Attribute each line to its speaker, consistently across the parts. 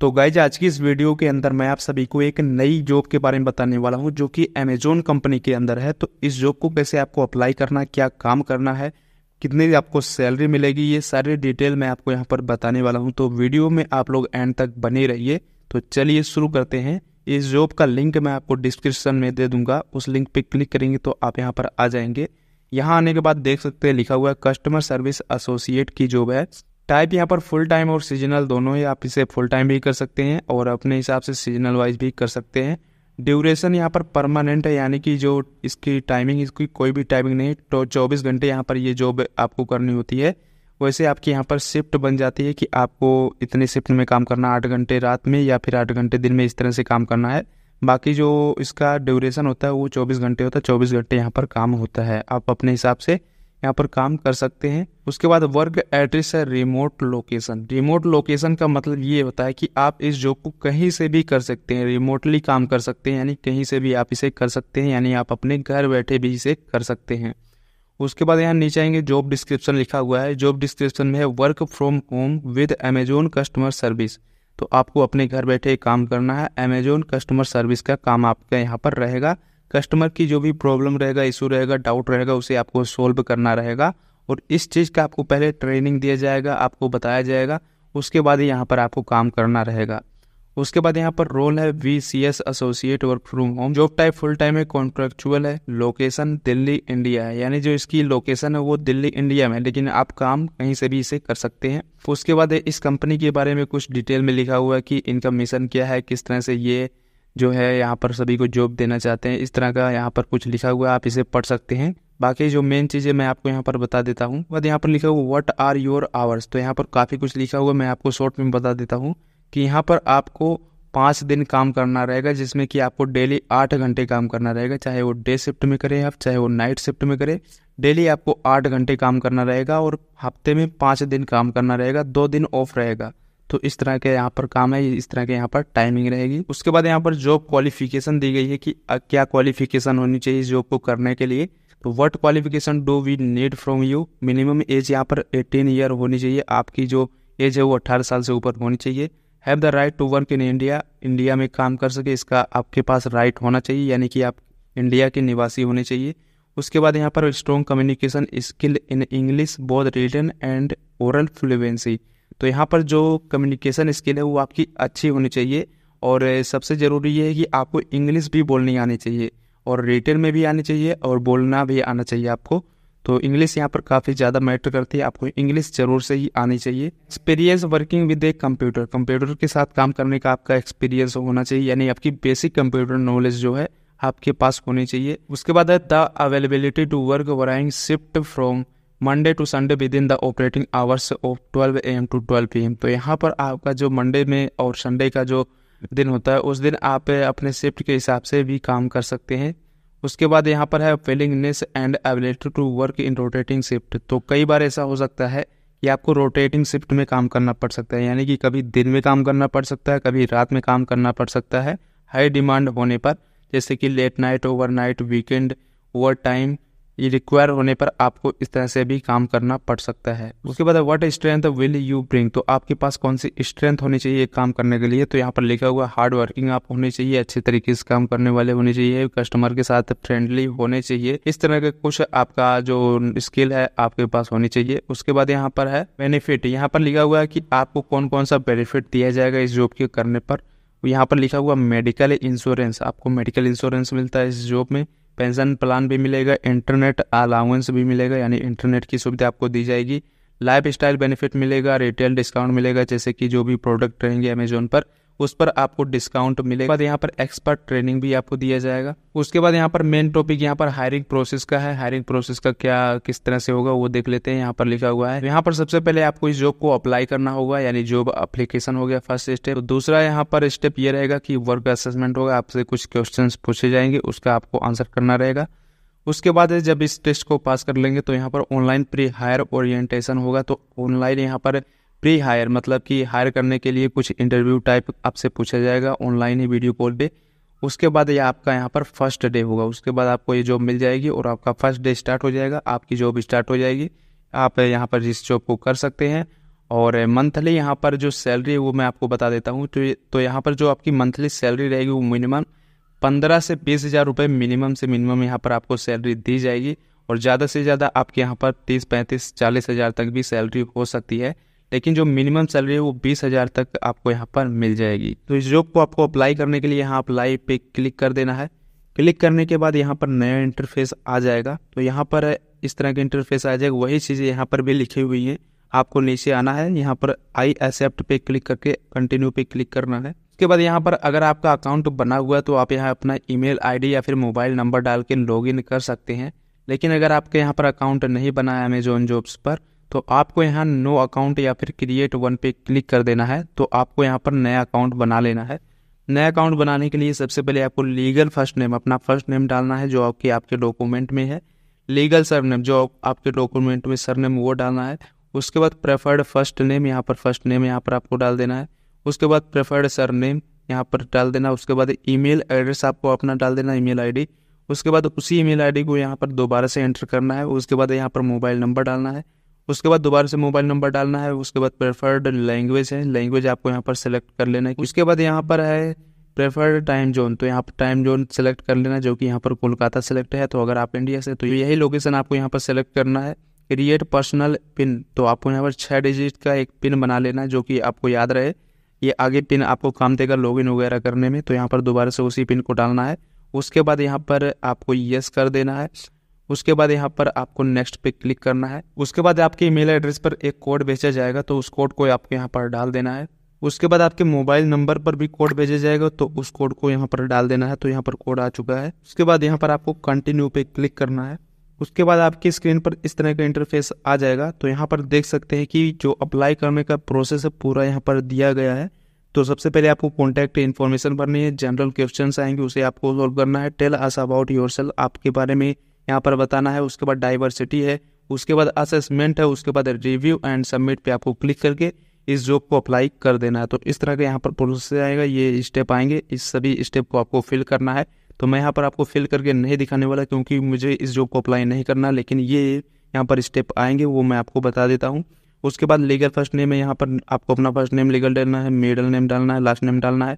Speaker 1: तो गाइज आज की इस वीडियो के अंदर मैं आप सभी को एक नई जॉब के बारे में बताने वाला हूं जो कि अमेजोन कंपनी के अंदर है। तो इस जॉब को कैसे आपको अप्लाई करना है, क्या काम करना है, कितनी आपको सैलरी मिलेगी, ये सारे डिटेल मैं आपको यहाँ पर बताने वाला हूं। तो वीडियो में आप लोग एंड तक बने रहिए। तो चलिए शुरू करते हैं। इस जॉब का लिंक मैं आपको डिस्क्रिप्शन में दे दूंगा, उस लिंक पे क्लिक करेंगे तो आप यहाँ पर आ जाएंगे। यहाँ आने के बाद देख सकते हैं लिखा हुआ है कस्टमर सर्विस एसोसिएट की जॉब है। टाइप यहाँ पर फुल टाइम और सीजनल दोनों है। आप इसे फुल टाइम भी कर सकते हैं और अपने हिसाब से सीजनल वाइज भी कर सकते हैं। ड्यूरेशन यहाँ पर परमानेंट है, यानी कि जो इसकी टाइमिंग, इसकी कोई भी टाइमिंग नहीं, तो 24 घंटे यहाँ पर ये जॉब आपको करनी होती है। वैसे आपकी यहाँ पर शिफ्ट बन जाती है कि आपको इतने शिफ्ट में काम करना, 8 घंटे रात में या फिर 8 घंटे दिन में, इस तरह से काम करना है। बाकी जो इसका ड्यूरेशन होता है वो 24 घंटे होता है। 24 घंटे यहाँ पर काम होता है, आप अपने हिसाब से यहाँ पर काम कर सकते हैं। उसके बाद वर्क एड्रेस है रिमोट लोकेशन। रिमोट लोकेशन का मतलब ये होता है कि आप इस जॉब को कहीं से भी कर सकते हैं, रिमोटली काम कर सकते हैं, यानी कहीं से भी आप इसे कर सकते हैं, यानी आप अपने घर बैठे भी इसे कर सकते हैं। उसके बाद यहाँ नीचे आएंगे, जॉब डिस्क्रिप्शन लिखा हुआ है। जॉब डिस्क्रिप्शन में है work from home with Amazon customer service. तो आपको अपने घर बैठे काम करना है। अमेजोन कस्टमर सर्विस का काम आपका यहाँ पर रहेगा। कस्टमर की जो भी प्रॉब्लम रहेगा, इशू रहेगा, डाउट रहेगा, उसे आपको सोल्व करना रहेगा। और इस चीज़ का आपको पहले ट्रेनिंग दिया जाएगा, आपको बताया जाएगा, उसके बाद ही यहाँ पर आपको काम करना रहेगा। उसके बाद यहाँ पर रोल है VCS associate work from home. Job type full time है, कॉन्ट्रेक्चुअल है। लोकेशन दिल्ली इंडिया है, यानी जो इसकी लोकेशन है वो दिल्ली इंडिया में, लेकिन आप काम कहीं से भी इसे कर सकते हैं। उसके बाद इस कंपनी के बारे में कुछ डिटेल में लिखा हुआ है कि इनका मिशन क्या है, किस तरह से ये जो है यहाँ पर सभी को जॉब देना चाहते हैं, इस तरह का यहाँ पर कुछ लिखा हुआ है, आप इसे पढ़ सकते हैं। बाकी जो मेन चीज़ें मैं आपको यहाँ पर बता देता हूँ। बाद यहाँ पर लिखा हुआ व्हाट आर योर आवर्स। तो यहाँ पर काफ़ी कुछ लिखा हुआ, मैं आपको शॉर्ट में बता देता हूँ कि यहाँ पर आपको 5 दिन काम करना रहेगा, जिसमें कि आपको डेली 8 घंटे काम करना रहेगा। चाहे वो डे शिफ्ट में करें आप, चाहे वो नाइट शिफ्ट में करें, डेली आपको 8 घंटे काम करना रहेगा और हफ्ते में 5 दिन काम करना रहेगा, 2 दिन ऑफ रहेगा। तो इस तरह के यहाँ पर काम है, इस तरह के यहाँ पर टाइमिंग रहेगी। उसके बाद यहाँ पर जॉब क्वालिफिकेशन दी गई है कि क्या क्वालिफिकेशन होनी चाहिए इस जॉब को करने के लिए। तो what qualification do we need from you. Minimum age यहाँ पर 18 ईयर होनी चाहिए, आपकी जो एज है वो 18 साल से ऊपर होनी चाहिए। Have the right to work in India. India में काम कर सके, इसका आपके पास राइट होना चाहिए, यानी कि आप इंडिया के निवासी होने चाहिए। उसके बाद यहाँ पर strong communication skill in English both written and oral fluency. तो यहाँ पर जो कम्युनिकेशन स्किल है वो आपकी अच्छी होनी चाहिए और सबसे ज़रूरी ये है कि आपको इंग्लिश भी बोलनी आनी चाहिए और रिटन में भी आनी चाहिए और बोलना भी आना चाहिए आपको। तो इंग्लिश यहाँ पर काफ़ी ज़्यादा मैटर करती है, आपको इंग्लिश जरूर से ही आनी चाहिए। Experience working with a computer. Computer के साथ काम करने का आपका एक्सपीरियंस होना चाहिए, यानी आपकी बेसिक कंप्यूटर नॉलेज जो है आपके पास होनी चाहिए। उसके बाद है the availability to work varying shift from Monday to Sunday within the operating hours of 12 AM to 12 PM। तो यहाँ पर आपका जो मंडे में और संडे का जो दिन होता है उस दिन आप अपने शिफ्ट के हिसाब से भी काम कर सकते हैं। उसके बाद यहाँ पर है willingness and ability to work in rotating shift. तो कई बार ऐसा हो सकता है कि आपको रोटेटिंग शिफ्ट में काम करना पड़ सकता है, यानी कि कभी दिन में काम करना पड़ सकता है, कभी रात में काम करना पड़ सकता है हाई डिमांड होने पर, जैसे कि late night, overnight, weekend, over time, ये रिक्वायर होने पर आपको इस तरह से भी काम करना पड़ सकता है। उसके बाद what strength will you bring. तो आपके पास कौन सी स्ट्रेंथ होनी चाहिए काम करने के लिए। तो यहाँ पर लिखा हुआ हार्ड वर्किंग आप होने चाहिए, अच्छे तरीके से काम करने वाले होने चाहिए, कस्टमर के साथ फ्रेंडली होने चाहिए, इस तरह के कुछ आपका जो स्किल है आपके पास होनी चाहिए। उसके बाद यहाँ पर है बेनिफिट। यहाँ पर लिखा हुआ है कि आपको कौन कौन सा बेनिफिट दिया जाएगा इस जॉब के करने पर। यहाँ पर लिखा हुआ मेडिकल इंश्योरेंस, आपको मेडिकल इंश्योरेंस मिलता है इस जॉब में। पेंशन प्लान भी मिलेगा, इंटरनेट अलाउंस भी मिलेगा, यानी इंटरनेट की सुविधा आपको दी जाएगी। लाइफ स्टाइल बेनिफिट मिलेगा, रिटेल डिस्काउंट मिलेगा, जैसे कि जो भी प्रोडक्ट रहेंगे अमेजोन पर उस पर आपको डिस्काउंट मिलेगा। बाद यहाँ पर एक्सपर्ट ट्रेनिंग भी आपको दिया जाएगा। उसके बाद यहाँ पर मेन टॉपिक यहाँ पर हायरिंग प्रोसेस का है। हायरिंग प्रोसेस का क्या किस तरह से होगा वो देख लेते हैं। यहाँ पर लिखा हुआ है, यहाँ पर सबसे पहले आपको इस जॉब को अप्लाई करना होगा, यानी जॉब एप्लीकेशन हो गया फर्स्ट स्टेप। तो दूसरा यहाँ पर स्टेप ये रहेगा कि वर्क असेसमेंट होगा, आपसे कुछ क्वेश्चंस पूछे जाएंगे, उसका आपको आंसर करना रहेगा। उसके बाद जब इस टेस्ट को पास कर लेंगे तो यहाँ पर ऑनलाइन प्री हायर ओरिएंटेशन होगा। तो ऑनलाइन यहाँ पर प्री हायर मतलब कि हायर करने के लिए कुछ इंटरव्यू टाइप आपसे पूछा जाएगा ऑनलाइन ही वीडियो कॉल पे। उसके बाद ये आपका यहाँ पर फर्स्ट डे होगा, उसके बाद आपको ये जॉब मिल जाएगी और आपका फर्स्ट डे स्टार्ट हो जाएगा, आपकी जॉब स्टार्ट हो जाएगी। आप यहाँ पर इस जॉब को कर सकते हैं और मंथली यहाँ पर जो सैलरी है वो मैं आपको बता देता हूँ। तो यहाँ पर जो आपकी मंथली सैलरी रहेगी वो मिनिमम 15 से 20 हज़ार रुपये मिनिमम से मिनिमम यहाँ पर आपको सैलरी दी जाएगी, और ज़्यादा से ज़्यादा आपके यहाँ पर 30, 35, 40 हज़ार तक भी सैलरी हो सकती है, लेकिन जो मिनिमम सैलरी है वो 20 हज़ार तक आपको यहाँ पर मिल जाएगी। तो इस जॉब को आपको अप्लाई करने के लिए यहाँ अप्लाई पे क्लिक कर देना है। क्लिक करने के बाद यहाँ पर नया इंटरफेस आ जाएगा। तो यहाँ पर इस तरह के इंटरफेस आ जाएगा, वही चीज़ें यहाँ पर भी लिखी हुई हैं। आपको नीचे आना है, यहाँ पर आई एक्सेप्ट पे क्लिक करके कंटिन्यू पे क्लिक करना है। उसके बाद यहाँ पर अगर आपका अकाउंट बना हुआ है तो आप यहाँ अपना ईमेल आईडी या फिर मोबाइल नंबर डाल के लॉगिन कर सकते हैं। लेकिन अगर आपके यहाँ पर अकाउंट नहीं बना है अमेजॉन जॉब्स पर, तो आपको यहाँ नो अकाउंट या फिर क्रिएट वन पे क्लिक कर देना है। तो आपको यहाँ पर नया अकाउंट बना लेना है। नया अकाउंट बनाने के लिए सबसे पहले आपको लीगल फर्स्ट नेम, अपना फर्स्ट नेम डालना है जो आपके डॉक्यूमेंट में है। लीगल सरनेम, जो आपके डॉक्यूमेंट में सरनेम वो डालना है। उसके बाद प्रेफर्ड फर्स्ट नेम, यहाँ पर फर्स्ट नेम यहाँ पर आपको डाल देना है। उसके बाद प्रेफर्ड सरनेम यहाँ पर डाल देना। उसके बाद ईमेल एड्रेस आपको अपना डाल देना, ईमेल आईडी। उसके बाद उसी ईमेल आईडी को यहाँ पर दोबारा से एंटर करना है। उसके बाद यहाँ पर मोबाइल नंबर डालना है। उसके बाद दोबारा से मोबाइल नंबर डालना है। उसके बाद प्रेफर्ड लैंग्वेज है, लैंग्वेज आपको यहाँ पर सेलेक्ट कर लेना है। उसके बाद यहाँ पर है प्रेफर्ड टाइम जोन, तो यहाँ पर टाइम जोन सेलेक्ट कर लेना, जो कि यहाँ पर कोलकाता सेलेक्ट है। तो अगर आप इंडिया से तो यही लोकेशन आपको यहाँ पर सेलेक्ट करना है। क्रिएट पर्सनल पिन, तो आपको यहाँ पर 6 डिजिट का एक पिन बना लेना है जो कि आपको याद रहे। ये आगे पिन आपको काम देगा लॉगिन वगैरह करने में। तो यहाँ पर दोबारा से उसी पिन को डालना है। उसके बाद यहाँ पर आपको यस कर देना है। उसके बाद यहाँ पर आपको नेक्स्ट पे क्लिक करना है। उसके बाद आपके ईमेल एड्रेस पर एक कोड भेजा जाएगा, तो उस कोड को आपको यहाँ पर डाल देना है। उसके बाद आपके मोबाइल नंबर पर भी कोड भेजा जाएगा, तो उस कोड को यहाँ पर डाल देना है। तो यहाँ पर कोड आ चुका है। उसके बाद यहाँ पर आपको कंटिन्यू पे क्लिक करना है। उसके बाद आपकी स्क्रीन पर इस तरह का इंटरफेस आ जाएगा। तो यहाँ पर देख सकते हैं कि जो अप्लाई करने का प्रोसेस है पूरा यहाँ पर दिया गया है। तो सबसे पहले आपको कॉन्टैक्ट इन्फॉर्मेशन भरनी है, जनरल क्वेश्चंस आएंगे उसे आपको सॉल्व करना है। टेल अस अबाउट योरसेल्फ, आपके बारे में यहाँ पर बताना है। उसके बाद डाइवर्सिटी है। उसके बाद असेसमेंट है। उसके बाद रिव्यू एंड सबमिट पे आपको क्लिक करके इस जॉब को अप्लाई कर देना है। तो इस तरह का यहाँ पर प्रोसेस आएगा, ये स्टेप आएंगे। इस सभी स्टेप को आपको फिल करना है। तो मैं यहाँ पर आपको फिल करके नहीं दिखाने वाला क्योंकि मुझे इस जॉब को अप्लाई नहीं करना, लेकिन ये यहाँ पर स्टेप आएंगे वो मैं आपको बता देता हूँ। उसके बाद लीगल फर्स्ट नेम है, यहाँ पर आपको अपना फर्स्ट नेम लीगल डालना है, मिडिल नेम डालना है, लास्ट नेम डालना है।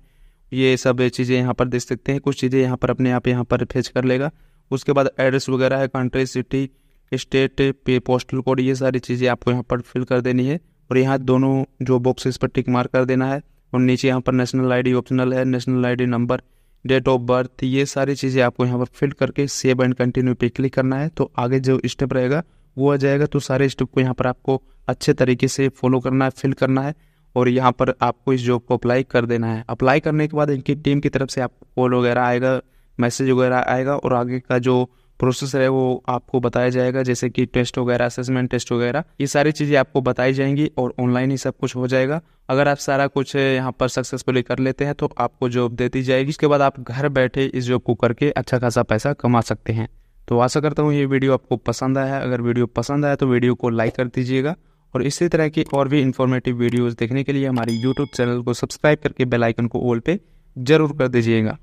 Speaker 1: ये सब चीज़ें यहाँ पर देख सकते हैं। कुछ चीज़ें यहाँ पर अपने आप यहाँ पर फेच कर लेगा। उसके बाद एड्रेस वगैरह है, कंट्री, सिटी, स्टेट, पे, पोस्टल कोड, ये सारी चीज़ें आपको यहाँ पर फिल कर देनी है। और यहाँ दोनों जो बॉक्सेस पर टिक मार्क कर देना है। और नीचे यहाँ पर नेशनल आईडी ऑप्शनल है, national ID number, date of birth, ये सारी चीज़ें आपको यहाँ पर फिल करके सेव एंड कंटिन्यू पे क्लिक करना है। तो आगे जो स्टेप रहेगा वो आ जाएगा। तो सारे स्टेप को यहाँ पर आपको अच्छे तरीके से फॉलो करना है, फिल करना है, और यहाँ पर आपको इस जॉब को अप्लाई कर देना है। अप्लाई करने के बाद इनकी टीम की तरफ से आपको कॉल वगैरह आएगा, मैसेज वगैरह आएगा, और आगे का जो प्रोसेस है वो आपको बताया जाएगा, जैसे कि टेस्ट वगैरह, असेसमेंट टेस्ट वगैरह, ये सारी चीज़ें आपको बताई जाएंगी और ऑनलाइन ही सब कुछ हो जाएगा। अगर आप सारा कुछ यहाँ पर सक्सेसफुली कर लेते हैं तो आपको जॉब देती जाएगी। इसके बाद आप घर बैठे इस जॉब को करके अच्छा खासा पैसा कमा सकते हैं। तो आशा करता हूँ ये वीडियो आपको पसंद आया है। अगर वीडियो पसंद आया तो वीडियो को लाइक कर दीजिएगा, और इसी तरह की और भी इन्फॉर्मेटिव वीडियोज़ देखने के लिए हमारे यूट्यूब चैनल को सब्सक्राइब करके बेल आइकन को ऑल पे जरूर कर दीजिएगा।